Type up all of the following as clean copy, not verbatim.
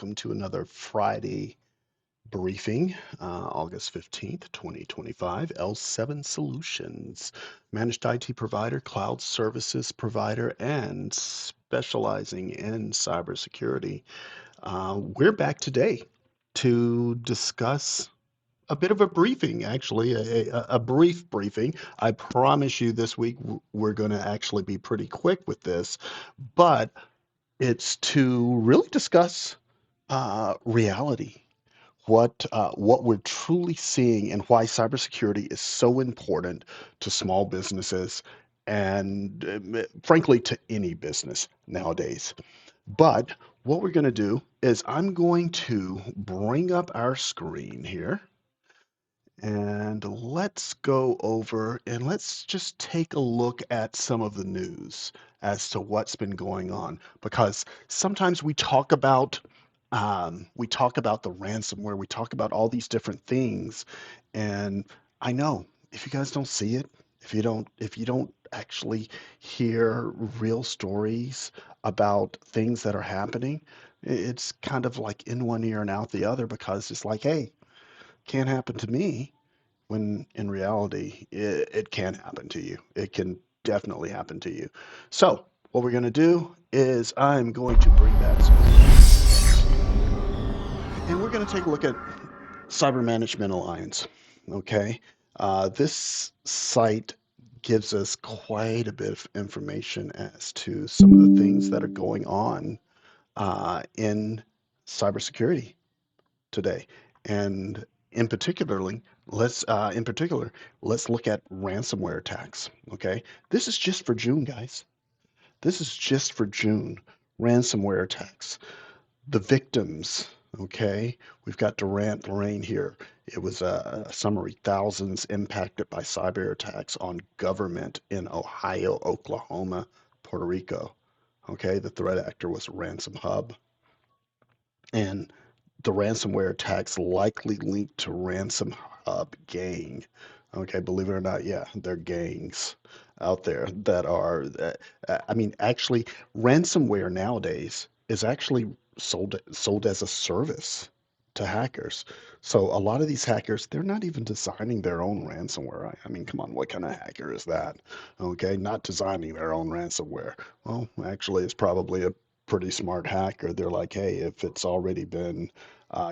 welcome to another Friday briefing, August 15th, 2025. L7 Solutions, managed IT provider, cloud services provider, and specializing in cybersecurity. We're back today to discuss a bit of a briefing, actually, a brief briefing. I promise you this week we're going to actually be pretty quick with this, but it's to really discuss reality, what we're truly seeing, and why cybersecurity is so important to small businesses and, frankly, to any business nowadays. But what we're going to do is I'm going to bring up our screen here and let's go over and let's just take a look at some of the news as to what's been going on. Because sometimes we talk about the ransomware, we talk about all these different things, and I know if you guys don't see it, if you don't actually hear real stories about things that are happening, it's kind of like in one ear and out the other because it's like, hey, can't happen to me, when in reality, it can happen to you. It can definitely happen to you. So, what we're going to do is I'm going to bring that screen and we're going to take a look at Cyber Management Alliance. Okay. This site gives us quite a bit of information as to some of the things that are going on in cybersecurity today. And in particular, let's look at ransomware attacks. Okay, this is just for June, guys. This is just for June. Ransomware attacks. The victims. Okay, we've got Durant Lorraine here. It was a summary: thousands impacted by cyber attacks on government in Ohio, Oklahoma, Puerto Rico. Okay, the threat actor was Ransom Hub. And the ransomware attacks likely linked to Ransom Hub gang. Okay, believe it or not, yeah, they're gangs out there that are. I mean, actually, ransomware nowadays is actually sold as a service to hackers. So a lot of these hackers, they're not even designing their own ransomware. I mean, come on, what kind of hacker is that? Okay, not designing their own ransomware. Well, actually, it's probably a pretty smart hacker. They're like, hey, if it's already been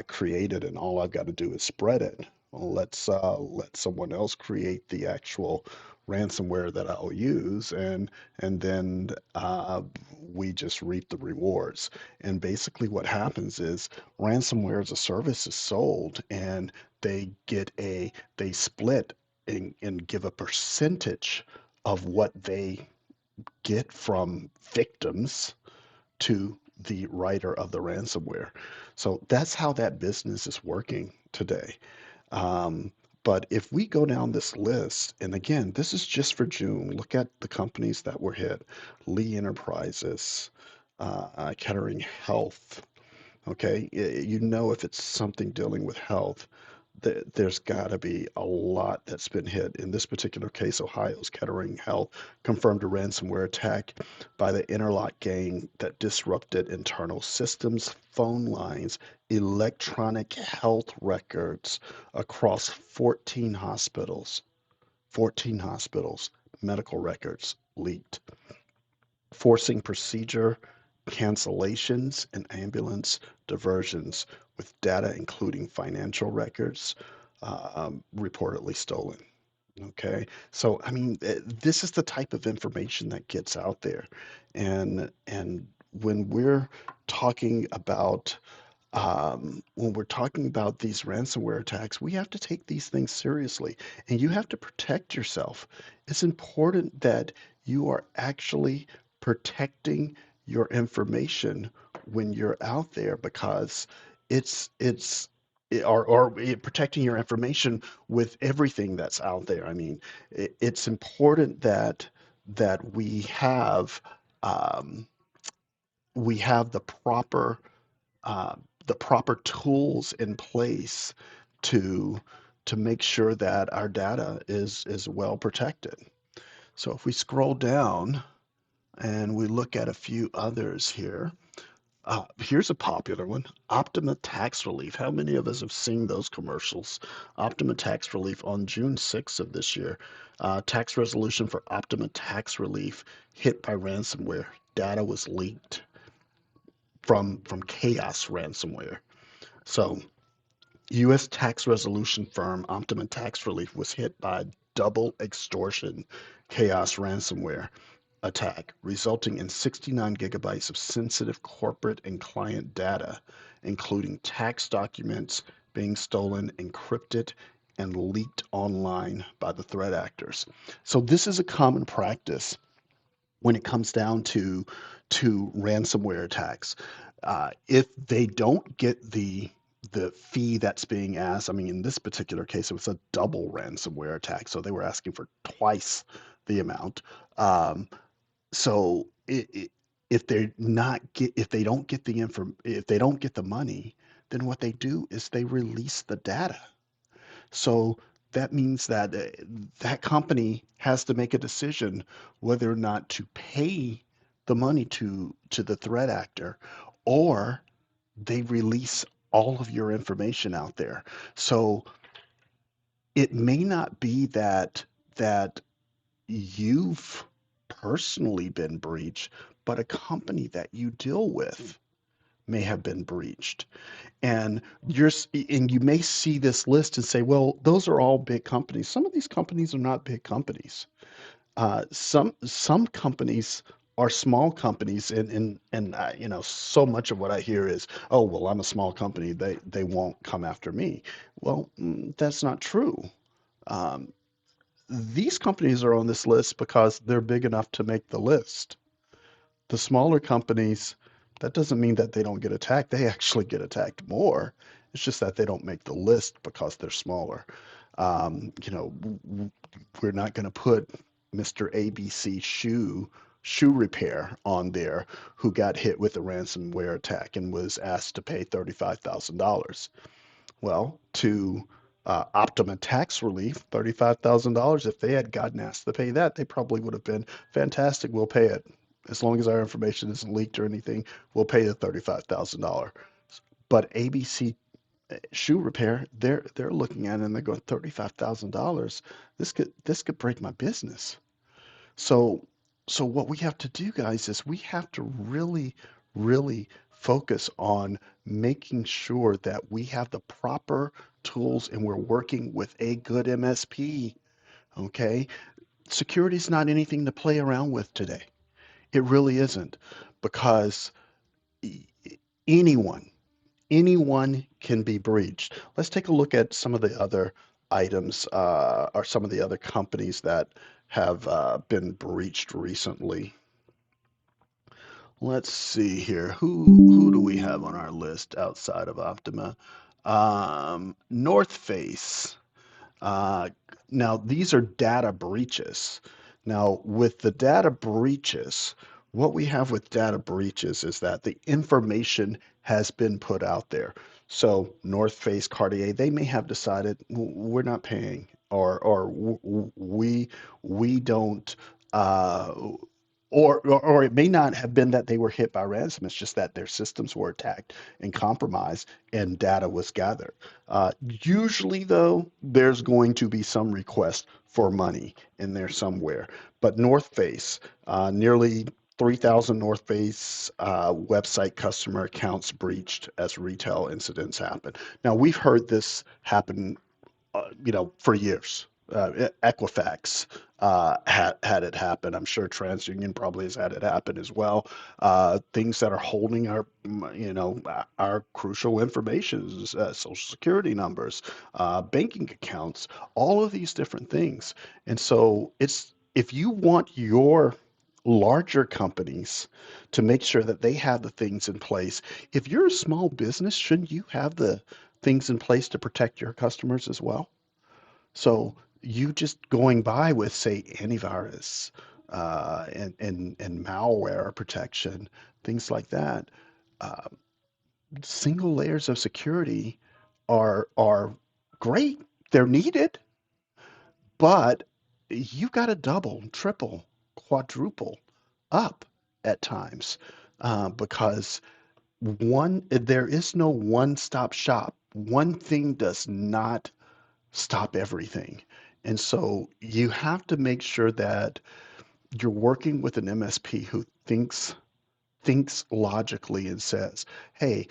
created and all I've got to do is spread it, well, let someone else create the actual ransomware that I'll use, and then we just reap the rewards. And basically, what happens is ransomware as a service is sold, and they split and give a percentage of what they get from victims to the writer of the ransomware. So that's how that business is working today. Um, but if we go down this list, and again, this is just for June, look at the companies that were hit: Lee Enterprises, Kettering Health. Okay, you know, if it's something dealing with health, there's got to be a lot that's been hit. In this particular case, Ohio's Kettering Health confirmed a ransomware attack by the Interlock gang that disrupted internal systems, phone lines, electronic health records across 14 hospitals. 14 hospitals, medical records leaked, forcing procedure cancellations and ambulance diversions, with data including financial records reportedly stolen. Okay, so I mean, this is the type of information that gets out there, and when we're talking about these ransomware attacks, we have to take these things seriously, and you have to protect yourself. It's important that you are actually protecting your information when you're out there, because it's protecting your information with everything that's out there. I mean, it's important that um, we have uh, the proper tools in place to to make sure that our data is well protected. So if we scroll down and we look at a few others here, Here's a popular one. Optima Tax Relief. How many of us have seen those commercials? Optima Tax Relief on June 6th of this year. Tax resolution for Optima Tax Relief hit by ransomware. Data was leaked from Chaos Ransomware. So, U.S. tax resolution firm Optima Tax Relief was hit by double extortion Chaos Ransomware attack, resulting in 69 gigabytes of sensitive corporate and client data, including tax documents being stolen, encrypted, and leaked online by the threat actors. So this is a common practice when it comes down to ransomware attacks. If they don't get the fee that's being asked, I mean, in this particular case, it was a double ransomware attack, so they were asking for twice the amount. Um, so if they don't get if they don't get the money, then what they do is they release the data. So that means that that company has to make a decision whether or not to pay the money to the threat actor, or they release all of your information out there. So it may not be that you've personally been breached, but a company that you deal with may have been breached. And and you may see this list and say, well, those are all big companies. Some of these companies are not big companies. Some companies are small companies, and you know, so much of what I hear is, oh, well, I'm a small company. They won't come after me. Well, that's not true. Um, these companies are on this list because they're big enough to make the list. The smaller companies, that doesn't mean that they don't get attacked. They actually get attacked more. It's just that they don't make the list because they're smaller. You know, we're not going to put Mr. ABC shoe repair on there who got hit with a ransomware attack and was asked to pay $35,000. Well, to Optima Tax Relief, $35,000. If they had gotten asked to pay that, they probably would have been fantastic. We'll pay it. As long as our information isn't leaked or anything, we'll pay the $35,000. But ABC shoe repair, they're looking at it and they're going $35,000. This could break my business. So so what we have to do, guys, is we have to really focus on making sure that we have the proper tools and we're working with a good MSP. Okay? Security is not anything to play around with today. It really isn't, because e- anyone anyone can be breached. Let's take a look at some of the other items, or some of the other companies that have been breached recently. Let's see here. Who do we have on our list outside of Optima? North Face. Uh, Now, these are data breaches. Now, with the data breaches, what we have with data breaches is that the information has been put out there. So, North Face, Cartier, they may have decided, We're not paying," or we don't." Uh, or it may not have been that they were hit by ransom. It's just that their systems were attacked and compromised, and data was gathered. Usually, though, there's going to be some request for money in there somewhere. But North Face, nearly 3,000 North Face website customer accounts breached as retail incidents happen. Now, we've heard this happen, for years. Equifax had it happen. I'm sure TransUnion probably has had it happen as well. Things that are holding our crucial information, social security numbers, banking accounts, all of these different things. And so it's if you want your larger companies to make sure that they have the things in place. If you're a small business, shouldn't you have the things in place to protect your customers as well? So you just going by with, say, antivirus, and malware protection, things like that. Uh, Single layers of security are great. They're needed, but you got to double, triple, quadruple up at times, because There is no one-stop shop. One thing does not stop everything. And so you have to make sure that you're working with an MSP who thinks logically and says, "Hey,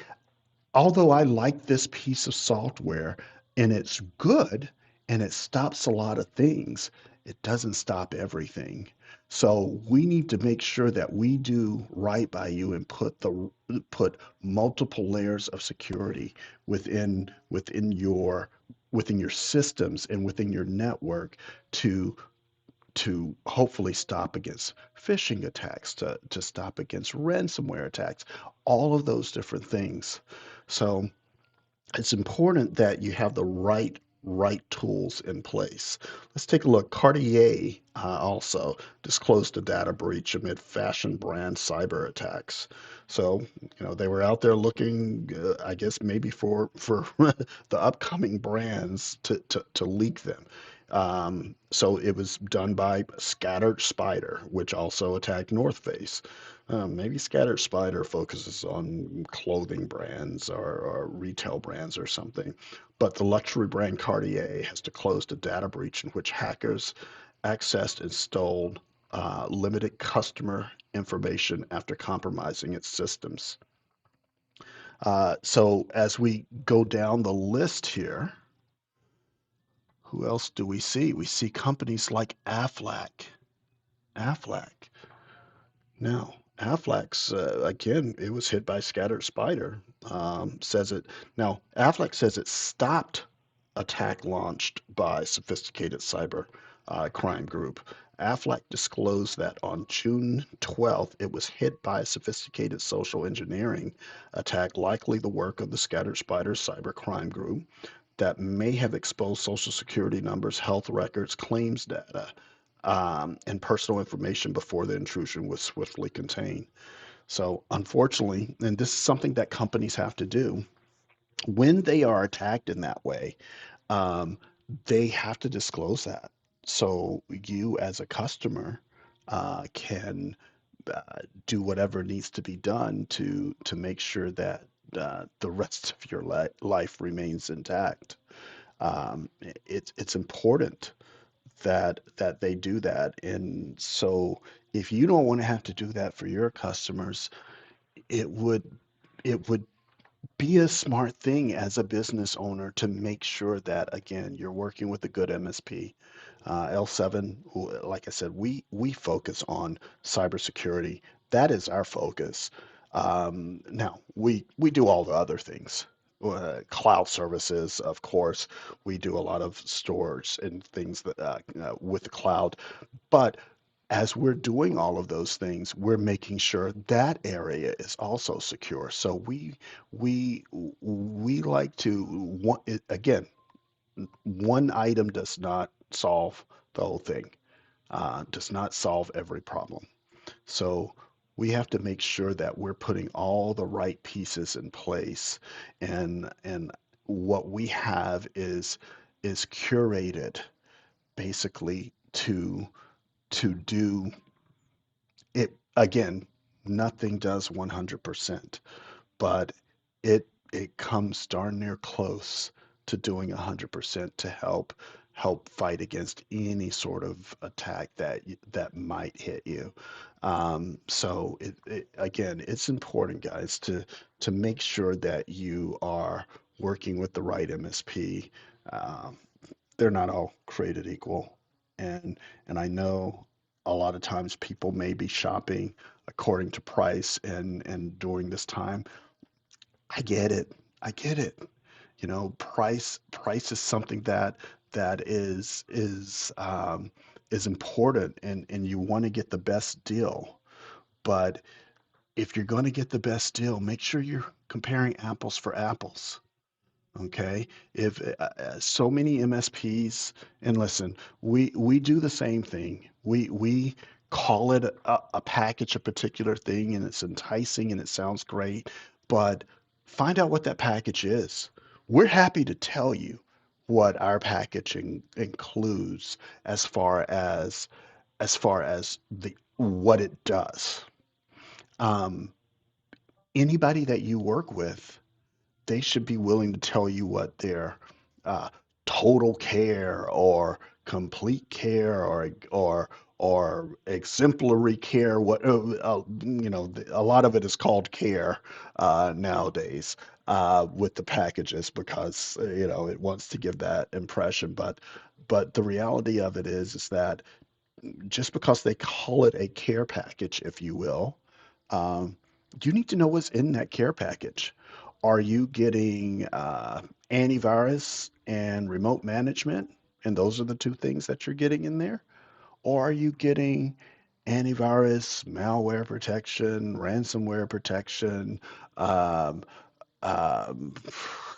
although I like this piece of software and it's good and it stops a lot of things, it doesn't stop everything. So we need to make sure that we do right by you and put multiple layers of security within your systems and within your network to hopefully stop against phishing attacks, to stop against ransomware attacks, all of those different things. So it's important that you have the right tools in place. Let's take a look. Cartier also disclosed a data breach amid fashion brand cyber attacks. So, they were out there looking, I guess maybe for the upcoming brands to leak them. So it was done by Scattered Spider, which also attacked North Face. Maybe Scattered Spider focuses on clothing brands or retail brands or something. But the luxury brand Cartier has disclosed a data breach in which hackers accessed and stole limited customer information after compromising its systems. So as we go down the list here, who else do we see? We see companies like Aflac. Aflac. Now, Aflac's again, it was hit by Scattered Spider. Says it now. Aflac says it stopped attack launched by sophisticated cyber crime group. Aflac disclosed that on June 12th, it was hit by a sophisticated social engineering attack, likely the work of the Scattered Spider cyber crime group that may have exposed Social Security numbers, health records, claims data, and personal information before the intrusion was swiftly contained. So, unfortunately, and this is something that companies have to do when they are attacked in that way, um, they have to disclose that. So, you as a customer can do whatever needs to be done to make sure that the rest of your life remains intact. It's important that they do that. And so if you don't want to have to do that for your customers, it would it would be a smart thing as a business owner to make sure that again you're working with a good MSP. L7, like I said, we focus on cybersecurity. That is our focus. Now we do all the other things. Cloud services, of course, we do a lot of storage and things that with the cloud. But as we're doing all of those things, we're making sure that area is also secure. So we like to again, one item does not solve the whole thing, does not solve every problem. So we have to make sure that we're putting all the right pieces in place, and what we have is curated basically to do it again. Nothing does 100%, but it comes darn near close to doing 100% to help fight against any sort of attack that might hit you. So again, it's important, guys, to make sure that you are working with the right MSP. Um, they're not all created equal, and I know a lot of times people may be shopping according to price, and during this time I get it. I get it. Price is something that is important, and you want to get the best deal. But if you're going to get the best deal, make sure you're comparing apples for apples. Okay. If so many MSPs, and listen, we do the same thing. We call it a package, a particular thing, and it's enticing and it sounds great, but find out what that package is. We're happy to tell you what our packaging includes as far as the what it does. Um, Anybody that you work with, they should be willing to tell you what their uh, total care or complete care or exemplary care. What a lot of it is called care nowadays with the packages because it wants to give that impression. But the reality of it is that just because they call it a care package, if you will, um, you need to know what's in that care package. Are you getting antivirus and remote management? And those are the two things that you're getting in there. Or are you getting antivirus, malware protection, ransomware protection, um, um,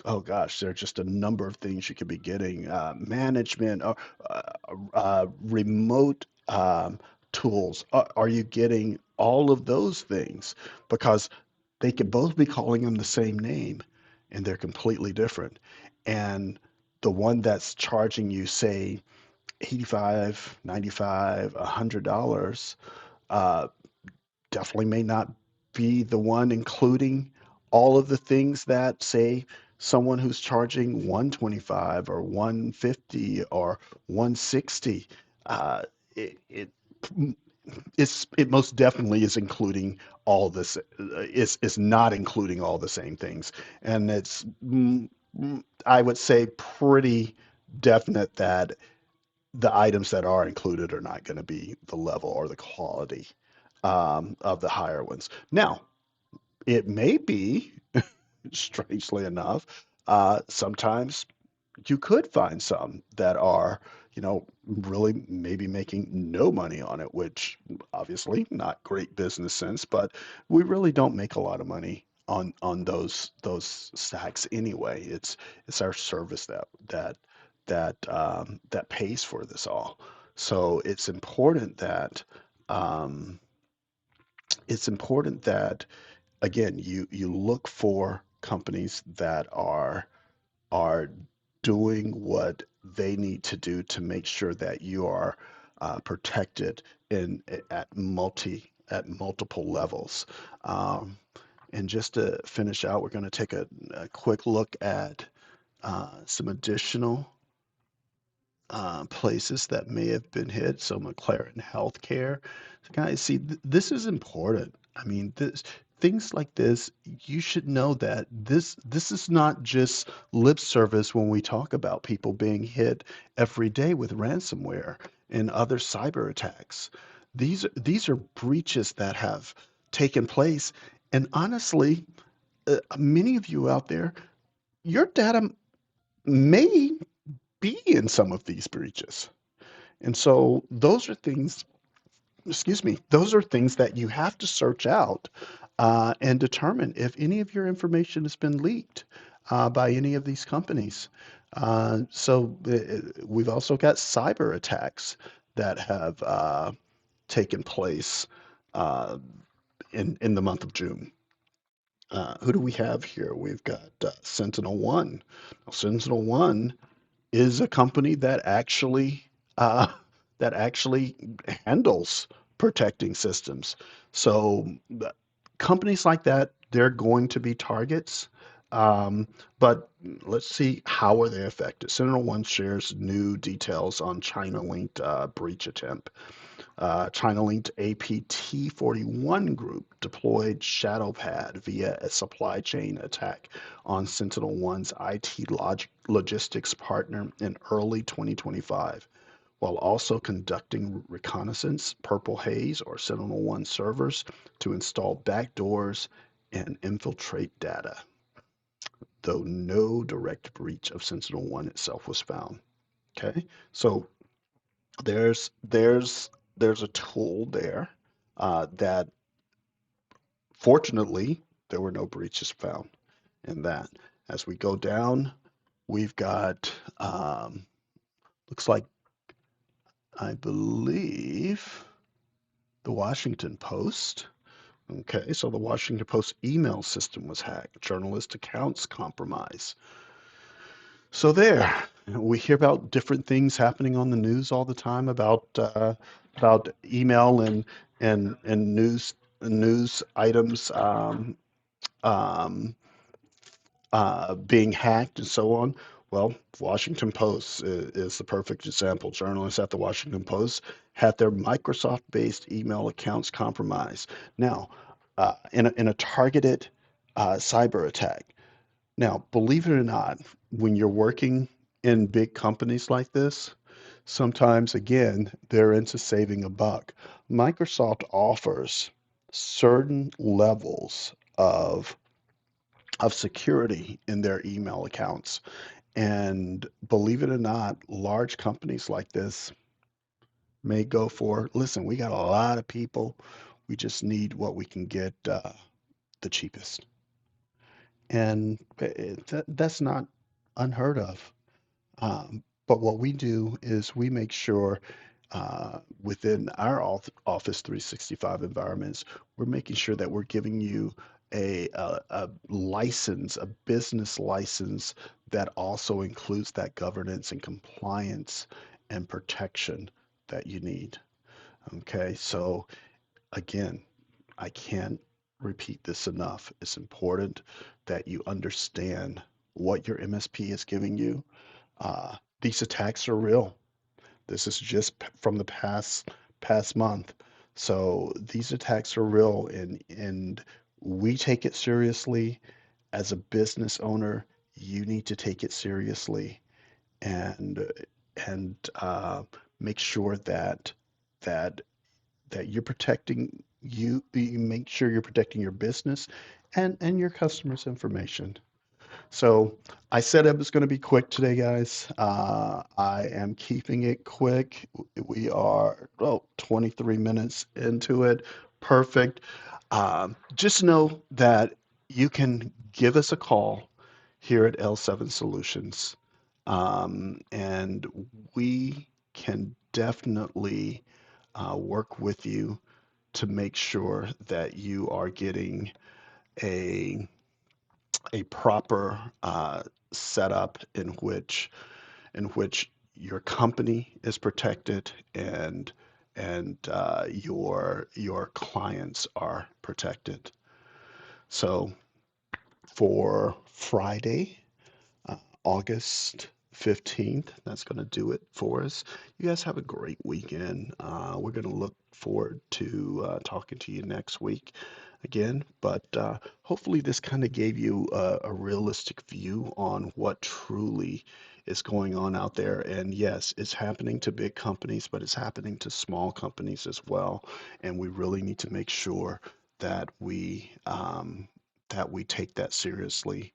oh gosh, there are just a number of things you could be getting. Management, uh, remote tools. Are you getting all of those things? Because they could both be calling them the same name and they're completely different. And the one that's charging you, say, 85, 95, $100, uh, definitely may not be the one including all of the things that, say, someone who's charging 125 or 150 or 160. Uh, it it most definitely is including all this is not including all the same things, and it's I would say pretty definite that the items that are included are not going to be the level or the quality of the higher ones. Now, it may be, strangely enough, sometimes you could find some that are, really maybe making no money on it, which obviously not great business sense, but we really don't make a lot of money on those stacks anyway. It's our service that pays for this all. So um, it's important that again you look for companies that are doing what they need to do to make sure that you are protected in at multiple levels. Um, and just to finish out, we're going to take a quick look at some additional places that may have been hit. So McLaren Healthcare. So guys, see, this is important. I mean, things like this, you should know that this is not just lip service when we talk about people being hit every day with ransomware and other cyber attacks. These are breaches that have taken place, and honestly, many of you out there, your data may be in some of these breaches. And so those are things, excuse me, those are things that you have to search out and determine if any of your information has been leaked by any of these companies. We've also got cyber attacks that have taken place uh, in the month of June. Who do we have here? We've got Sentinel One. Now, Sentinel One is a company uh, that actually handles protecting systems. So companies like that, they're going to be targets. Um, but let's see, how are they affected? Sentinel One shares new details on China-linked breach attempt. China-linked APT41 group deployed Shadowpad via a supply chain attack on SentinelOne's IT logistics partner in early 2025, while also conducting reconnaissance, Purple Haze or SentinelOne servers to install backdoors and infiltrate data, though no direct breach of SentinelOne itself was found. Okay, so there's a tool there that fortunately there were no breaches found in that. As we go down, we've got looks like I believe the Washington Post. Okay, so the Washington Post email system was hacked, journalist accounts compromised. So there, we hear about different things happening on the news all the time about email and news items um, being hacked and so on. Well, Washington Post is the perfect example. Journalists at the Washington Post had their Microsoft-based email accounts compromised. Now, in a targeted cyber attack. Now, believe it or not, when you're working in big companies like this, sometimes again, they're into saving a buck. Microsoft offers certain levels of security in their email accounts. And believe it or not, large companies like this may go for, listen, we got a lot of people. We just need what we can get the cheapest. And that's not unheard of. But what we do is we make sure within our Office 365 environments, we're making sure that we're giving you a license, a business license that also includes that governance and compliance and protection that you need. Okay, so again, I can't repeat this enough. It's important that you understand what your MSP is giving you. These attacks are real. This is just from the past month. So these attacks are real, and we take it seriously. As a business owner, you need to take it seriously and and make sure that that you're protecting you make sure you're protecting your business and your customers' information. So I said it was going to be quick today, guys. I am keeping it quick. We are 23 minutes into it. Perfect. Just know that you can give us a call here at L7 Solutions, and we can definitely work with you to make sure that you are getting a a proper setup in which your company is protected and your clients are protected. So for Friday, uh, August 15th. That's going to do it for us. You guys have a great weekend. We're going to look forward to talking to you next week again. But hopefully, this kind of gave you a realistic view on what truly is going on out there. And yes, it's happening to big companies, but it's happening to small companies as well. And we really need to make sure that we take that seriously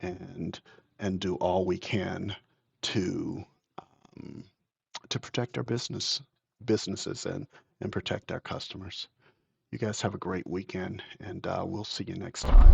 and and do all we can to um, to protect our businesses and protect our customers. You guys have a great weekend, and we'll see you next time.